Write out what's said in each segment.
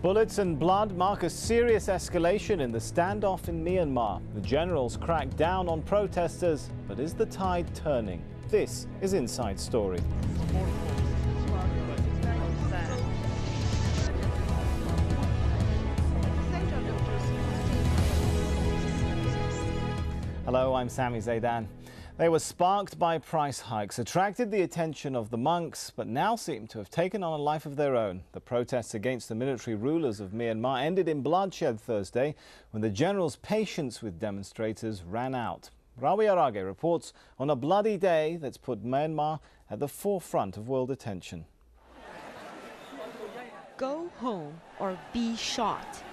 Bullets and blood mark a serious escalation in the standoff in Myanmar. The generals crack down on protesters, but is the tide turning? This is Inside Story. Hello, I'm Sami Zaidan. They were sparked by price hikes, attracted the attention of the monks, but now seem to have taken on a life of their own. The protests against the military rulers of Myanmar ended in bloodshed Thursday when the general's patience with demonstrators ran out. Rawi Arage reports on a bloody day that's put Myanmar at the forefront of world attention. Go home or be shot.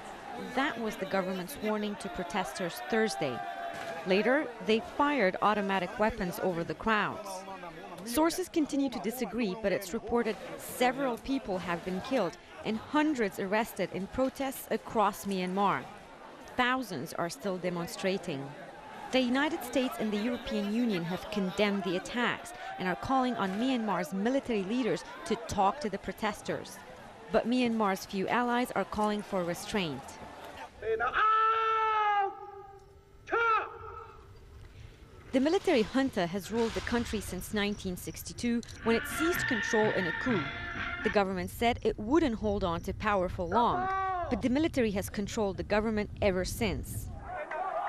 That was the government's warning to protesters Thursday. Later, they fired automatic weapons over the crowds. Sources continue to disagree, but it's reported several people have been killed and hundreds arrested in protests across Myanmar. Thousands are still demonstrating. The United States and the European Union have condemned the attacks and are calling on Myanmar's military leaders to talk to the protesters. But Myanmar's few allies are calling for restraint. The military junta has ruled the country since 1962 when it seized control in a coup. The government said it wouldn't hold on to power for long, but the military has controlled the government ever since.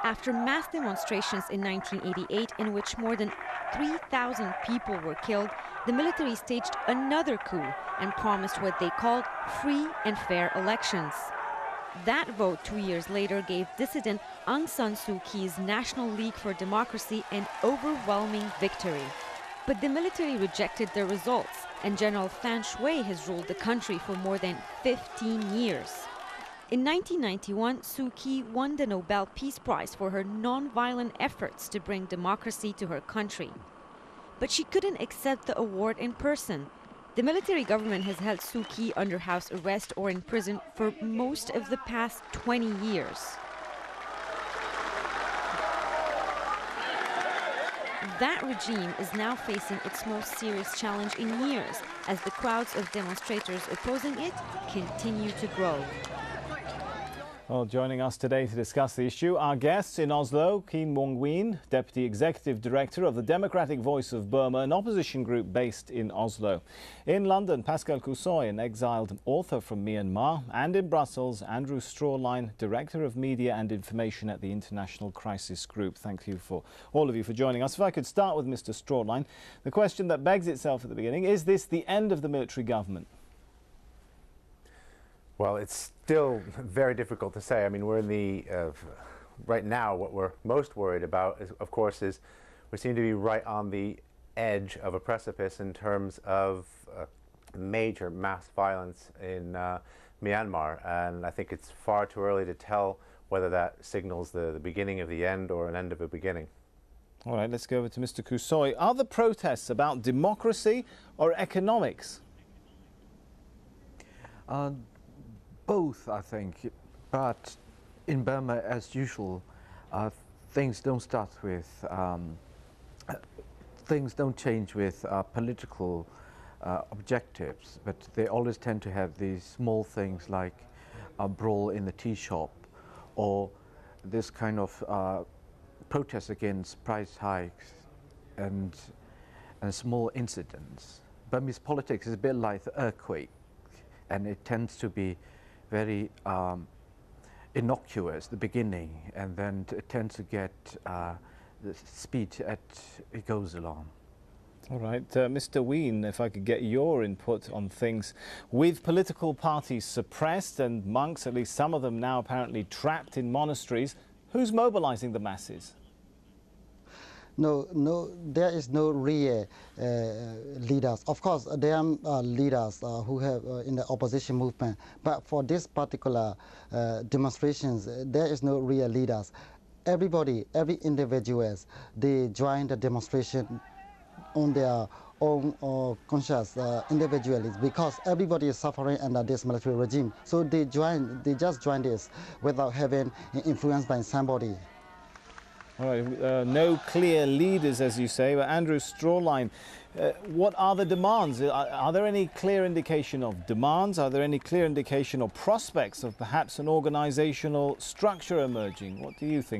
After mass demonstrations in 1988 in which more than 3,000 people were killed, the military staged another coup and promised what they called free and fair elections. That vote 2 years later gave dissident Aung San Suu Kyi's National League for Democracy an overwhelming victory. But the military rejected the results, and General Than Shwe has ruled the country for more than 15 years. In 1991, Suu Kyi won the Nobel Peace Prize for her non-violent efforts to bring democracy to her country. But she couldn't accept the award in person. The military government has held Suu Kyi under house arrest or in prison for most of the past 20 years. That regime is now facing its most serious challenge in years as the crowds of demonstrators opposing it continue to grow. Well, joining us today to discuss the issue, our guests in Oslo, Kim Mong-ween, Deputy Executive Director of the Democratic Voice of Burma, an opposition group based in Oslo. In London, Pascal Coussoy, an exiled author from Myanmar. And in Brussels, Andrew Strawline, Director of Media and Information at the International Crisis Group. Thank you for all of you for joining us. If I could start with Mr. Strawline, the question that begs itself at the beginning, is this the end of the military government? Well, it's still very difficult to say. I mean, we're in the, right now, what we're most worried about, of course, is we seem to be right on the edge of a precipice in terms of major mass violence in Myanmar. And I think it's far too early to tell whether that signals the beginning of the end or an end of a beginning. All right, let's go over to Mr. Coussoy. Are the protests about democracy or economics? Both, I think, but in Burma, as usual, things don't start with, things don't change with political objectives, but they always tend to have these small things like a brawl in the tea shop or this kind of protest against price hikes and small incidents. Burmese politics is a bit like the earthquake, and it tends to be very innocuous at the beginning, and then it tends to get the speed as it goes along. All right, Mr. Ween, if I could get your input on things. With political parties suppressed and monks, at least some of them now apparently trapped in monasteries, who's mobilizing the masses? No, there is no real leaders. Of course, there are leaders who have in the opposition movement, but for this particular demonstrations, there is no real leaders. Everybody, every individuals, they join the demonstration on their own conscious individually, because everybody is suffering under this military regime. So they just join this without having influence by somebody. All right, no clear leaders, as you say, but Andrew Strawline, what are the demands? Are there any clear indication of demands? Are there any clear indication or prospects of perhaps an organizational structure emerging? What do you think?